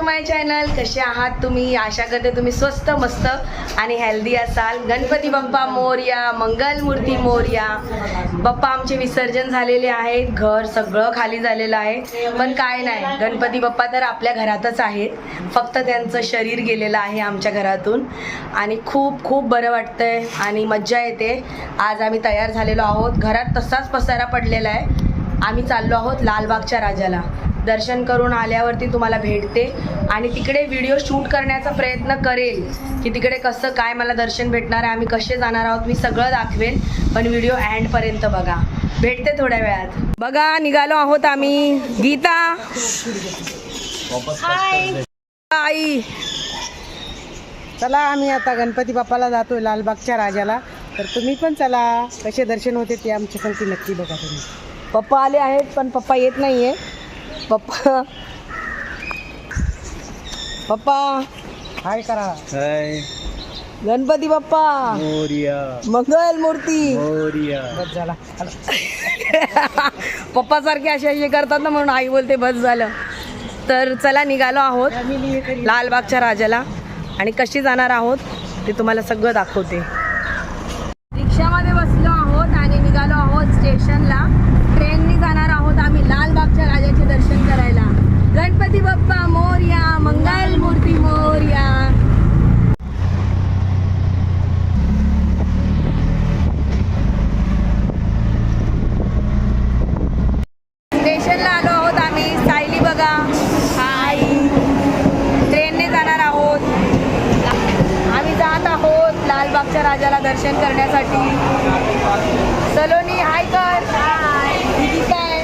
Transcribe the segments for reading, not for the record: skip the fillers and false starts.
माय channel. कसे आहात तुम्ही? आशा करते तुम्ही स्वस्त मस्त आणि हेल्दी असाल. गणपती बाप्पा मोरया, मंगल मूर्ती मोरया. बाप्पा आमचे विसर्जन झालेले आहेत, घर सगळं खाली झालेलं आहे, पण काय नाही, गणपती बाप्पा तर आपल्या घरातच आहेत. फक्त त्यांचं शरीर गेलेलं आहे आमच्या घरातून आणि खूप खूप बरं वाटतंय आणि मज्जा येते. आज आम्ही तयार झालेलो आहोत, घरात तसाच पसारा पडलेला आहे. आम्ही चाललो आहोत लालबागच्या राजाला. दर्शन करून आल्यावरती तुम्हाला भेटते आणि तिकडे व्हिडिओ शूट करण्याचा प्रयत्न करेल की तिकडे कसं काय मला दर्शन भेटणार आहे, आम्ही कसे जाणार आहोत, मी सगळं दाखवेल. पण व्हिडिओ एंडपर्यंत बघा. भेटते थोड्या वेळात. बघा निघालो आहोत आम्ही. गीता हाय. आई चला आम्ही आता गणपती बाप्पाला जातोय लालबागच्या राजाला. तर तुम्ही पण चला. कसे दर्शन होते ते आमच्या संगती नक्की बघा तुम्ही. पप्पा आले आहेत पण पप्पा येत नाहीये. पप्पा पप्पा हाय करा. हाय गणपती बाप्पा मोरया, मंगल मूर्ती मोरया. बस झाला. पप्पा सारखे असे करतात ना, म्हणून आई बोलते बस झालं. तर चला निघालो आहोत लालबागच्या राजाला आणि कशी जाणार आहोत ते तुम्हाला सगळं दाखवते. रिक्षामध्ये बसलो आहोत आणि निघालो आहोत स्टेशनला. ट्रेननी जाणार आहोत आम्ही लालबागच्या राजाचे दर्शन करायला. गणपती बाप्पा मोरया, मंगल मूर्ती मोरया. स्टेशनला आलो आहोत आम्ही. सायली बघा. हाय. ट्रेनने जाणार आहोत. आम्ही जात आहोत लालबागच्या राजाला दर्शन करण्यासाठी. सलोनी हाय कर. काय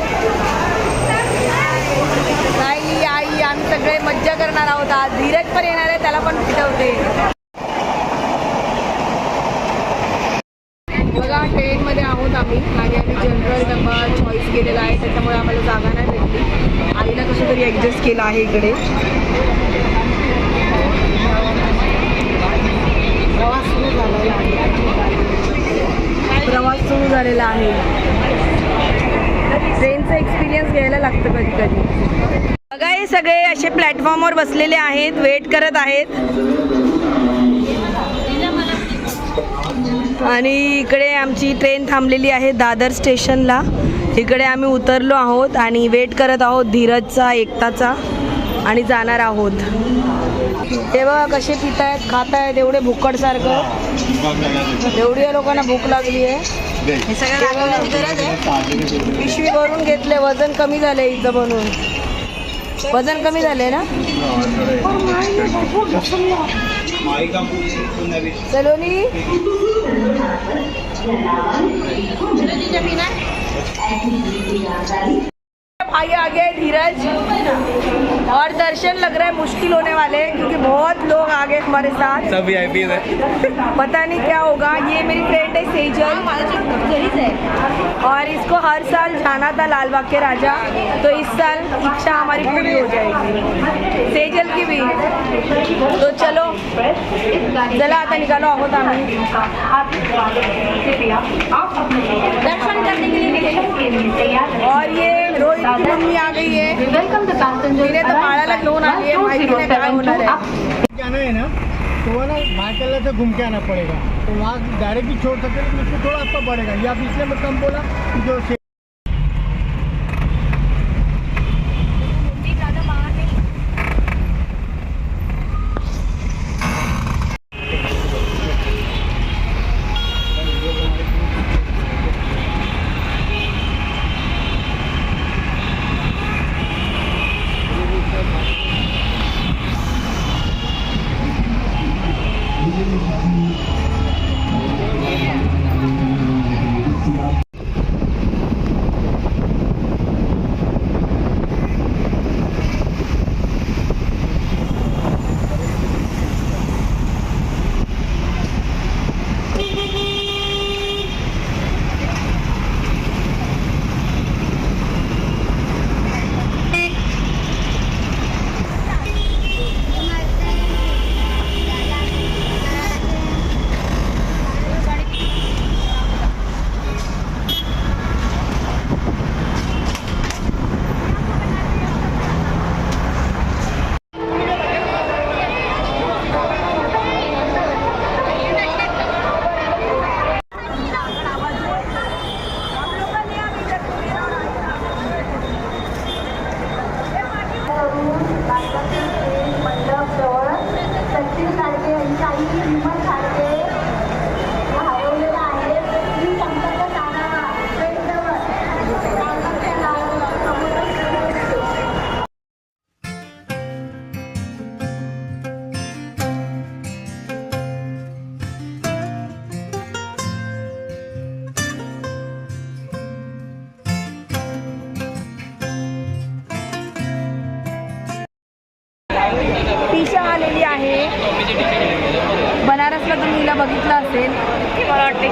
सायली आई आम्ही सगळे मज्जा करणार आहोत आज. धीरज पण येणार आहे, त्याला पण भेटवते. बघा ट्रेनमध्ये आहोत आम्ही आणि आम्ही जनरल डब्बा चॉईस केलेला आहे, त्याच्यामुळे आम्हाला जागा नाही भेटली. आईला कसं तरी ॲडजस्ट केलं आहे इकडे. प्रवास सुरू झालेला आहे. ट्रेनचा एक्सपिरियन्स घ्यायला लागतं कधी कधी. बघा हे सगळे असे प्लॅटफॉर्मवर बसलेले आहेत, वेट करत आहेत. आणि इकडे आमची ट्रेन थांबलेली आहे दादर स्टेशनला. इकडे आम्ही उतरलो आहोत आणि वेट करत आहोत धीरजचा, एकताचा आणि जाणार आहोत. ते बघा कसे पित आहेत, खात आहेत, एवढे भुक्कडसारखं. एवढी लोकांना भूक लागली आहे. हे सगळं पिशवी भरून घेतले. वजन कमी झाले इथं बनवून. वजन कमी झाले ना. सलोनी भाई आगे धीरज और दर्शन लग रहा है मुश्किल होने वाले हैं क्योंकि बहुत लोग आगे हमारे साथ. सब वीआईपी है. पता नहीं क्या होगा. ये मेरी फ्रेंड है सेजल और इसको हर साल जाना था लालबाग के राजा, तो इस साल इच्छा हमारी पूरी हो जाएगी. सेजल की भी. तो चलो चला आता निकालो आहोत आम्ही. दर्शन करने के लिए. और ये रोहित की मम्मी आ गई है. तिने तो बाळाला घेऊन आली है. माहिती नहीं क्या होणार है. जाना है ना तो वो ना भाईकल्ला से घूम के आना पड़ेगा. तो वहाँ डायरेक्ट भी छोड़ सकते हैं, उसको थोड़ा आपका पड़ेगा. या इसलिए मैं कम बोला कि जो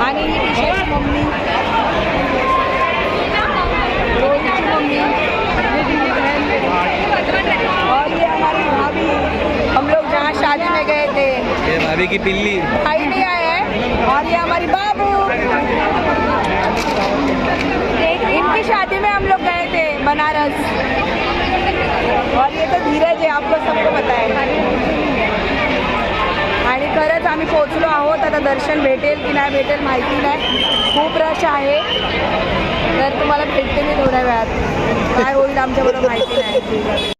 आणि ही ईशाची मम्मी, रोहितची मम्मी, और ये हमारी भाभी। हम लोग जहाँ शादी में गए थे, ये भाभी की पिल्ली। भाई भी आए हैं, और ये हमारी बाबू। इनकी शादी में हम लोग गए थे बनारस, और ये तो धीरज है, आपको सबको पता है। आणि खरंच आम्ही पोहोचलो आहोत. आता दर्शन भेटेल की नाही भेटेल माहिती नाही, खूप रश आहे. तर तुम्हाला भेटते मी थोड्या वेळात, काय होईल आमच्याबरोबर माहिती नाही.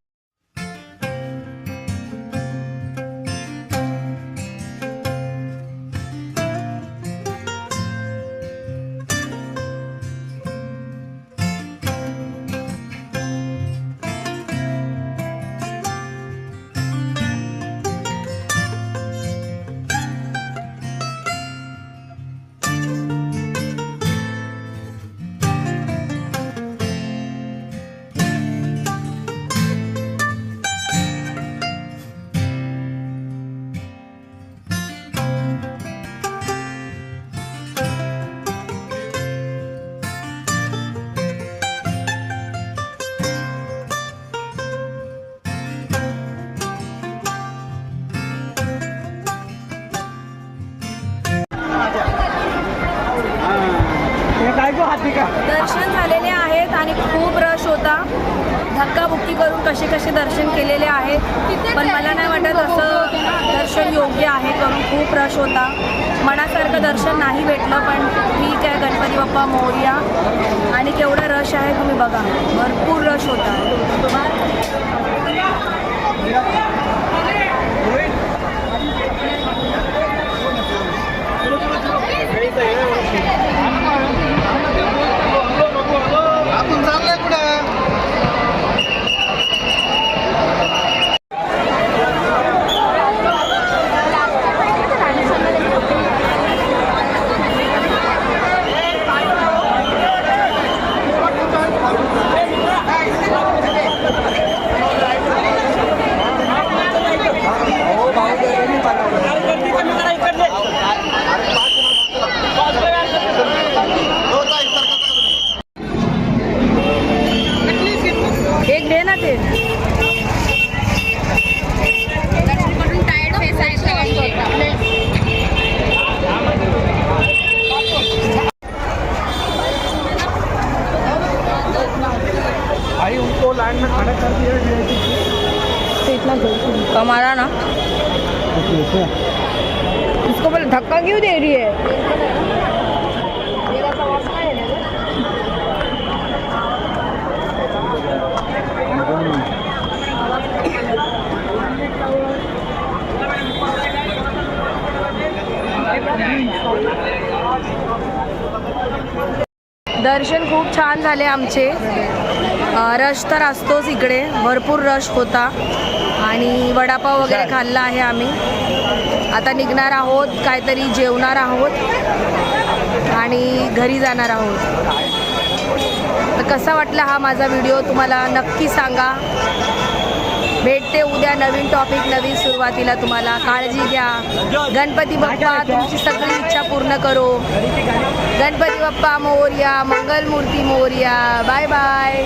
दर्शन झालेले आहेत आणि खूप रश होता. धक्काबुक्की करून कसे कसे दर्शन केलेले आहेत, पण मला नाही वाटत असं दर्शन योग्य आहे. करून खूप रश होता, मनासारखं दर्शन नाही भेटलं, पण ठीक आहे. गणपती बाप्पा मोरया. आणि केवढा रश आहे तुम्ही बघा, भरपूर रश होता. एक दे ना ते. भाई उनको लाइन में खड़ा कर दिया इतना कमारा ना, इसको बोले धक्का क्यों दे रही है. दर्शन खूप छान झाले आमचे. रश तर असतोच इकडे, भरपूर रश होता. आणि वडापाव वगैरे खाल्ला आहे आम्ही. आता निघणार आहोत, काहीतरी जेवणार आहोत आणि घरी जाणार आहोत. तर कसा वाटला हा माझा व्हिडिओ तुम्हाला नक्की सांगा. भेटते उद्या नवीन टॉपिक, नवीन सुरुवातीला. तुम्हाला काळजी घ्या. गणपती बाप्पा तुमची सगळी इच्छा पूर्ण करो. गणपती बाप्पा मोरया, मंगलमूर्ती मोरया. Bye bye.